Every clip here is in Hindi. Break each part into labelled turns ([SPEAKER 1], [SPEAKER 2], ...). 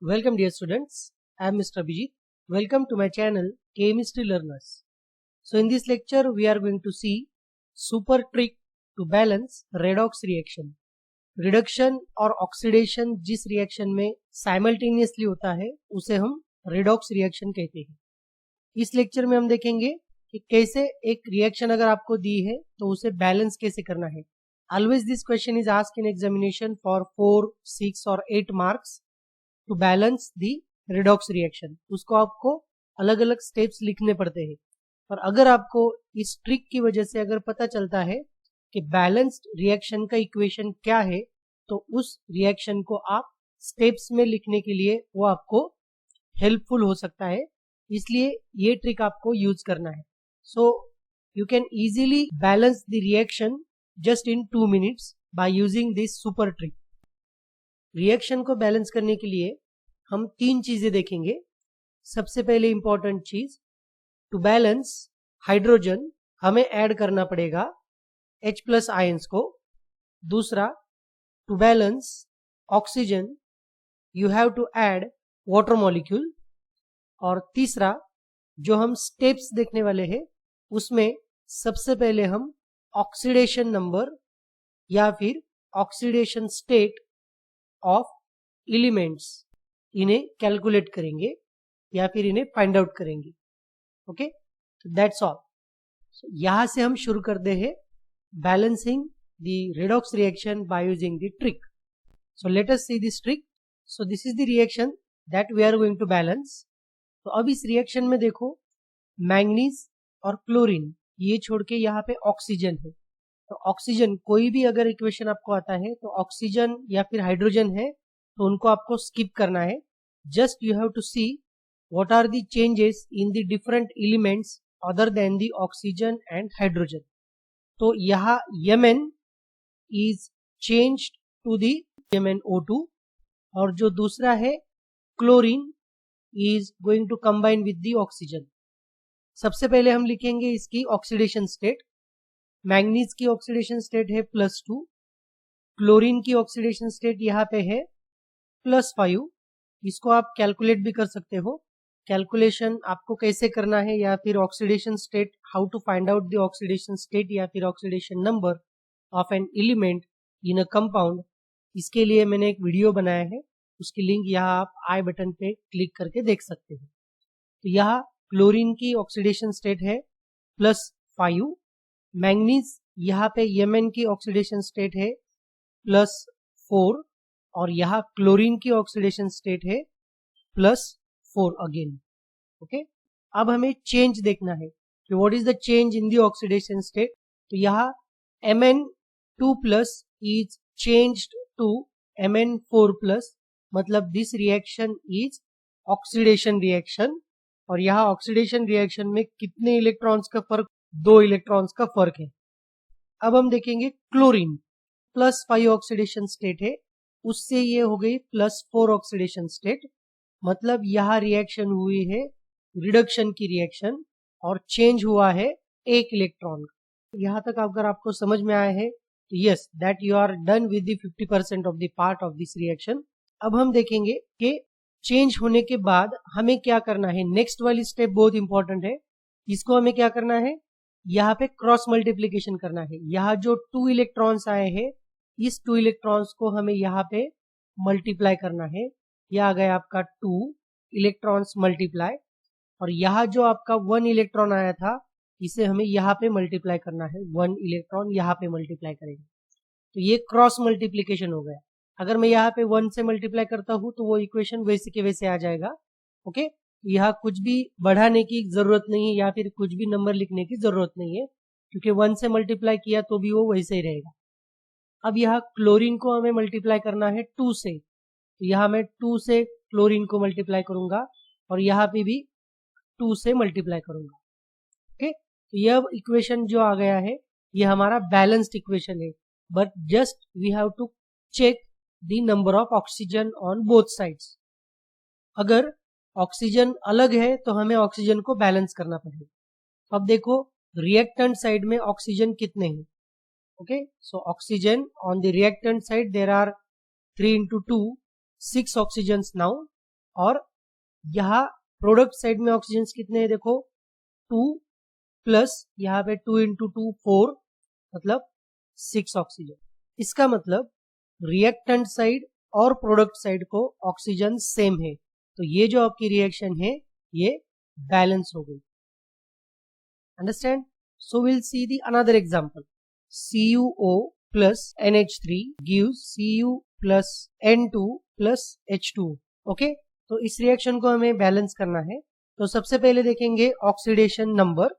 [SPEAKER 1] Welcome dear students, I am Mr. Abhijit. Welcome to my channel Chemistry Learners. So in this lecture we are going to see super trick to balance redox reaction. Reduction और oxidation जिस reaction में simultaneously होता है उसे हम redox reaction कहते हैं. इस lecture में हम देखेंगे कि कैसे एक reaction अगर आपको दी है तो उसे balance कैसे करना है. Always this question is asked in examination for 4, 6 or 8 marks. To balance the redox reaction उसको आपको अलग अलग स्टेप्स लिखने पड़ते हैं. पर अगर आपको इस ट्रिक की वजह से अगर पता चलता है कि बैलेंस्ड रिएक्शन का इक्वेशन क्या है तो उस रिएक्शन को आप स्टेप्स में लिखने के लिए वो आपको हेल्पफुल हो सकता है. इसलिए ये ट्रिक आपको यूज करना है. So you can easily balance the reaction just in 2 minutes by using this super trick. Reaction को बैलेंस करने के लिए हम 3 चीजें देखेंगे. सबसे पहले इंपॉर्टेंट चीज, टू बैलेंस हाइड्रोजन हमें ऐड करना पड़ेगा H+ आयंस को. दूसरा, to balance oxygen you have to add water molecule. और तीसरा, जो हम स्टेप्स देखने वाले हैं उसमें सबसे पहले हम ऑक्सीडेशन नंबर या फिर ऑक्सीडेशन स्टेट ऑफ एलिमेंट्स इन्हें कैलकुलेट करेंगे या फिर इन्हें फाइंड आउट करेंगे. Okay, that's all. यहां से हम शुरू करते हैं balancing the redox reaction by using the trick. So let us see this trick. So this is the reaction that we are going to balance. तो अब इस रिएक्शन में देखो, मैंगनीज और क्लोरीन ये छोड़ के यहाँ पे ऑक्सीजन है. तो ऑक्सीजन, कोई भी अगर इक्वेशन आपको आता है तो ऑक्सीजन या फिर हाइड्रोजन है तो उनको आपको स्किप करना है. Just you have to see what are the changes in the different elements other than the oxygen and hydrogen. तो यहाँ Mn is changed to the MnO2 और जो दूसरा है chlorine is going to combine with the oxygen. सबसे पहले हम लिखेंगे इसकी ऑक्सीडेशन स्टेट. मैंगनीज की ऑक्सीडेशन स्टेट है +2. क्लोरीन की ऑक्सीडेशन स्टेट यहाँ पे है +5. इसको आप कैलकुलेट भी कर सकते हो. कैलकुलेशन आपको कैसे करना है या फिर oxidation state, how to find out the oxidation state या फिर oxidation number of an element in a compound, इसके लिए मैंने एक वीडियो बनाया है. उसकी लिंक यहाँ आप आई बटन पे क्लिक करके देख सकते हो. तो यहाँ क्लोरीन की ऑक्सीडेशन स्टेट है +5. मैंगनीज यहाँ पे Mn की ऑक्सीडेशन स्टेट है +4 और यहाँ क्लोरीन की ऑक्सीडेशन स्टेट है +4 अगेन. ओके, अब हमें चेंज देखना है कि what is the change in the oxidation state. तो यहाँ Mn2+ is changed to Mn4+, मतलब this reaction is oxidation reaction. और यहाँ ऑक्सीडेशन रिएक्शन में कितने इलेक्ट्रॉन्स का फर्क? 2 इलेक्ट्रॉन्स का फर्क है. अब हम देखेंगे क्लोरीन +5 ऑक्सीडेशन स्टेट है, उससे ये हो गई +4 ऑक्सीडेशन स्टेट. मतलब यहाँ रिएक्शन हुई है रिडक्शन की रिएक्शन और चेंज हुआ है 1 इलेक्ट्रॉन. यहाँ तक अगर आपको समझ में आया है तो yes, that you are done with the 50% of the part of this reaction. अब हम देखेंगे कि चेंज होने के बाद हमें क्या करना है. नेक्स्ट वाली स्टेप बहुत इंपॉर्टेंट है. इसको हमें क्या करना है, यहाँ पे क्रॉस मल्टीप्लीकेशन करना है. यहाँ जो 2 इलेक्ट्रॉन्स आए हैं इस 2 इलेक्ट्रॉन्स को हमें यहाँ पे मल्टीप्लाई करना है. यह आ गया आपका 2 इलेक्ट्रॉन्स मल्टीप्लाई. और यहाँ जो आपका 1 इलेक्ट्रॉन आया था इसे हमें यहाँ पे मल्टीप्लाई करना है. 1 इलेक्ट्रॉन यहाँ पे मल्टीप्लाई करेंगे तो ये क्रॉस मल्टीप्लीकेशन हो गया. अगर मैं यहाँ पे 1 से मल्टीप्लाई करता हूँ तो वो इक्वेशन वैसे के वैसे आ जाएगा. ओके, यहाँ कुछ भी बढ़ाने की जरूरत नहीं है या फिर कुछ भी नंबर लिखने की जरूरत नहीं है क्योंकि 1 से मल्टीप्लाई किया तो भी वो वैसे ही रहेगा. अब यहाँ क्लोरीन को हमें मल्टीप्लाई करना है 2 से. तो यहाँ मैं 2 से क्लोरीन को मल्टीप्लाई करूंगा और यहाँ पे भी 2 से मल्टीप्लाई करूंगा. ओके, तो यह इक्वेशन जो आ गया है ये हमारा बैलेंस्ड इक्वेशन है. But just we have to check the number of oxygen on both sides. अगर ऑक्सीजन अलग है तो हमें ऑक्सीजन को बैलेंस करना पड़ेगा. अब देखो रिएक्टेंट साइड में ऑक्सीजन कितने हैं. Okay, so oxygen on the reactant side there are 3 into 2 6 oxygens now. और यहाँ प्रोडक्ट साइड में ऑक्सीजन कितने हैं देखो 2 प्लस यहाँ पे 2 इंटू 2 4 मतलब 6 ऑक्सीजन। इसका मतलब रिएक्टेंट साइड और प्रोडक्ट साइड को ऑक्सीजन सेम है, तो ये जो आपकी रिएक्शन है ये बैलेंस हो गई। Understand? So will see the another example. CuO plus NH3 gives Cu plus N2 plus H2। Okay, तो इस रिएक्शन को हमें बैलेंस करना है। तो सबसे पहले देखेंगे ऑक्सीडेशन नंबर।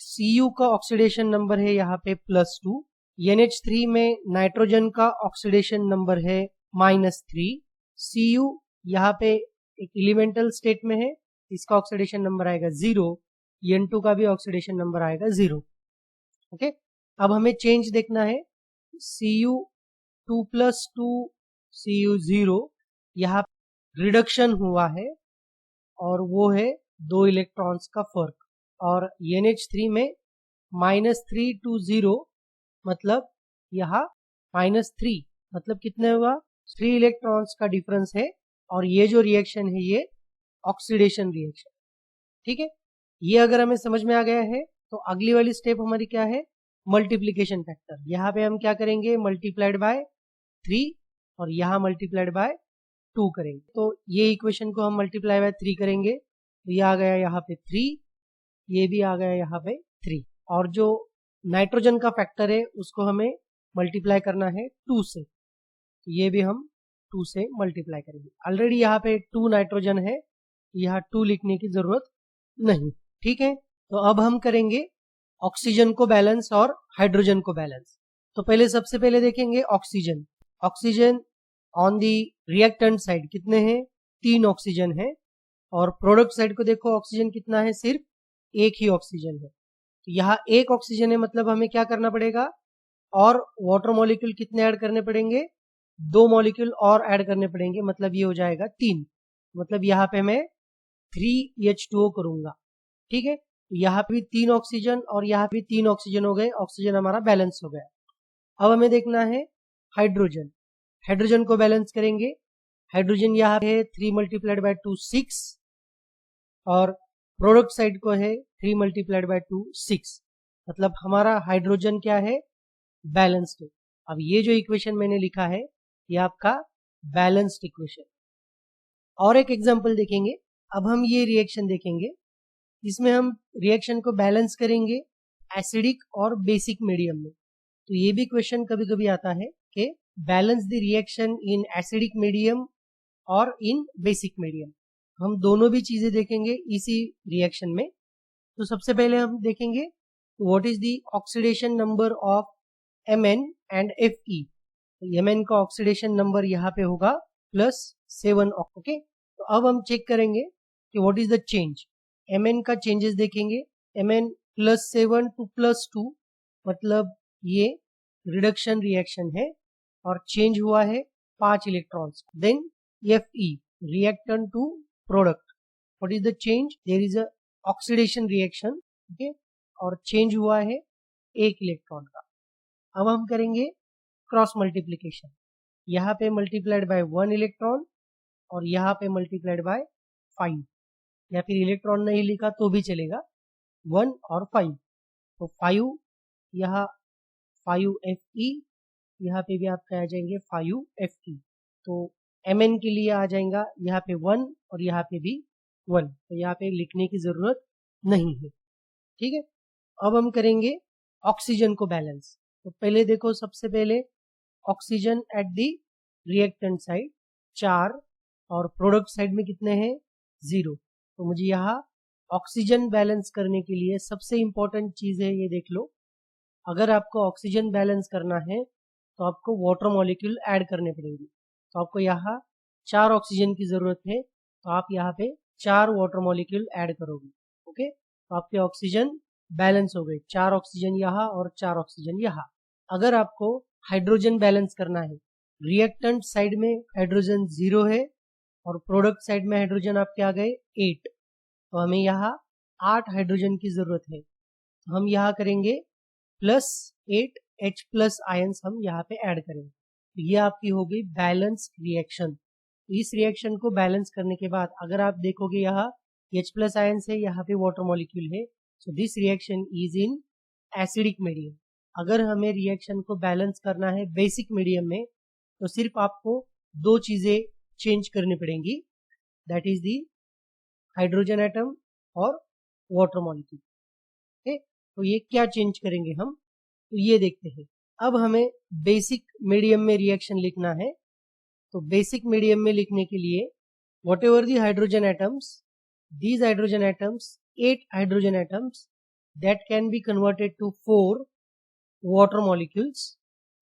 [SPEAKER 1] Cu का ऑक्सीडेशन नंबर है यहाँ पे +2। NH3 में नाइट्रोजन का ऑक्सीडेशन नंबर है -3। Cu यहाँ पे एक एलिमेंटल स्टेट में है, इसका ऑक्सीडेशन नंबर आएगा 0। N2 का भी ऑक्सीडेशन नंबर आएगा 0। ओके, अब हमें चेंज देखना है। Cu2 + 2 Cu0 यहाँ रिडक्शन हुआ है और वो है 2 इलेक्ट्रॉन्स का फर्क। और NH3 में -3 to 0 मतलब यहाँ -3 मतलब कितने हुआ 3 इलेक्ट्रॉन्स का डिफरेंस है। और ये जो रिएक्शन है ये ऑक्सीडेशन रिएक्शन। ठीक है, ये अगर हमें समझ में आ गया है तो अगली वाली स्टेप हमारी क्या है, मल्टीप्लीकेशन फैक्टर। यहाँ पे हम क्या करेंगे, मल्टीप्लाइड बाय 3 और यहाँ मल्टीप्लाइड बाय 2 करेंगे। तो ये इक्वेशन को हम मल्टीप्लाई बाय 3 करेंगे तो ये आ गया यहाँ पे 3, ये भी आ गया यहाँ पे 3। और जो नाइट्रोजन का फैक्टर है उसको हमें मल्टीप्लाई करना है 2 से, ये भी हम 2 से मल्टीप्लाई करेंगे। ऑलरेडी यहाँ पे 2 नाइट्रोजन है, यहाँ 2 लिखने की जरूरत नहीं। ठीक है, तो अब हम करेंगे ऑक्सीजन को बैलेंस और हाइड्रोजन को बैलेंस। तो पहले सबसे पहले देखेंगे oxygen. Oxygen on the reactant side कितने हैं, 3 ऑक्सीजन है। और प्रोडक्ट साइड को देखो ऑक्सीजन कितना है, सिर्फ एक ही ऑक्सीजन है। तो यहाँ एक ऑक्सीजन है मतलब हमें क्या करना पड़ेगा, और वाटर मॉलिक्यूल कितने ऐड करने पड़ेंगे, 2 मॉलिक्यूल और ऐड करने पड़ेंगे, मतलब ये हो जाएगा 3। मतलब यहाँ पे मैं 3H2O करूंगा। ठीक है, यहाँ पे भी 3 ऑक्सीजन और यहाँ पे 3 ऑक्सीजन हो गए, ऑक्सीजन हमारा बैलेंस हो गया। अब हमें देखना है हाइड्रोजन। हाइड्रोजन को बैलेंस करेंगे। हाइड्रोजन यहाँ है 3 × 2 6 और प्रोडक्ट साइड को है 3 × 2 6, मतलब हमारा हाइड्रोजन क्या है, बैलेंस्ड है। अब ये जो इक्वेशन मैंने लिखा है ये आपका बैलेंस्ड इक्वेशन। और एक एग्जांपल देखेंगे। अब हम ये रिएक्शन देखेंगे, इसमें हम रिएक्शन को बैलेंस करेंगे एसिडिक और बेसिक मीडियम में। तो ये भी क्वेश्चन कभी कभी आता है कि balance the reaction in acidic medium और इन बेसिक मीडियम। हम दोनों भी चीजें देखेंगे इसी रिएक्शन में। तो सबसे पहले हम देखेंगे what is the oxidation number of Mn and Fe। तो Mn का ऑक्सीडेशन नंबर यहाँ पे होगा +7। ओके, तो अब हम चेक करेंगे कि what is the change. Mn का चेंजेस देखेंगे। Mn +7 to +2 मतलब ये रिडक्शन रिएक्शन है और चेंज हुआ है 5 electrons. Then Fe reactant to product, what is the change, there is a oxidation reaction. Okay, और चेंज हुआ है 1 इलेक्ट्रॉन का। अब हम करेंगे क्रॉस मल्टीप्लीकेशन। यहाँ पे मल्टीप्लाइड बाय 1 इलेक्ट्रॉन और यहाँ पे मल्टीप्लाइड बाय 5, या फिर इलेक्ट्रॉन नहीं लिखा तो भी चलेगा, 1 और 5। तो 5 यहाँ 5Fe, यहाँ पे भी आपका आ जाएंगे 5Fe। तो Mn के लिए आ जाएगा यहाँ पे 1 और यहाँ पे भी 1, तो यहाँ पे लिखने की जरूरत नहीं है। ठीक है, अब हम करेंगे ऑक्सीजन को बैलेंस। तो पहले देखो, सबसे पहले oxygen at the reactant side 4 और प्रोडक्ट साइड में कितने हैं, 0। तो मुझे यहाँ ऑक्सीजन बैलेंस करने के लिए सबसे इंपॉर्टेंट चीज है ये देख लो, अगर आपको ऑक्सीजन बैलेंस करना है तो आपको वाटर मॉलिक्यूल ऐड करने पड़ेंगे। तो आपको यहाँ 4 ऑक्सीजन की जरूरत है, तो आप यहाँ पे 4 वाटर मॉलिक्यूल ऐड करोगे। ओके, तो आपके ऑक्सीजन बैलेंस हो गए, 4 ऑक्सीजन यहाँ और 4 ऑक्सीजन यहाँ। अगर आपको हाइड्रोजन बैलेंस करना है, रिएक्टेंट साइड में हाइड्रोजन 0 है और प्रोडक्ट साइड में हाइड्रोजन आपके आ गए 8, तो हमें यहाँ 8 हाइड्रोजन की जरूरत है। तो हम यहाँ करेंगे +8 H+ आयंस हम यहाँ पे ऐड करेंगे। तो ये आपकी हो गई बैलेंस रिएक्शन। इस रिएक्शन को बैलेंस करने के बाद अगर आप देखोगे यहाँ H+ आयन है, यहाँ पे वाटर मॉलिक्यूल है, so this reaction is in acidic medium. अगर हमें रिएक्शन को बैलेंस करना है बेसिक मीडियम में तो सिर्फ आपको दो चीजें चेंज करनी पड़ेंगी, that is the hydrogen atom और वाटर मॉलिक्यूल। ओके, तो ये क्या चेंज करेंगे हम, तो ये देखते हैं। अब हमें बेसिक मीडियम में रिएक्शन लिखना है, तो बेसिक मीडियम में लिखने के लिए what ever the hydrogen atoms, these hydrogen atoms, 8 hydrogen atoms that can be converted to 4 water molecules,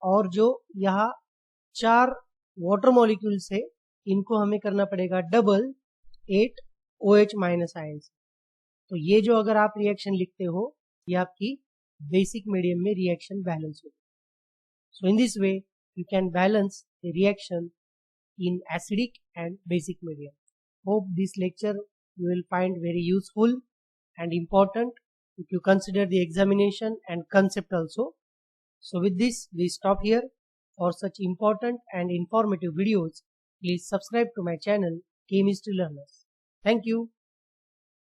[SPEAKER 1] और जो यहाँ 4 water molecules है इनको हमें करना पड़ेगा डबल 8 OH- आयंस। तो ये जो अगर आप रिएक्शन लिखते हो ये आपकी बेसिक मीडियम में रिएक्शन बैलेंस होगी। So in this way you can balance the reaction in acidic and basic medium. Hope this lecture you will find very useful and important if you consider the examination and concept also. So with this we stop here. For such important and informative videos, please subscribe to my channel Chemistry Learners. Thank you.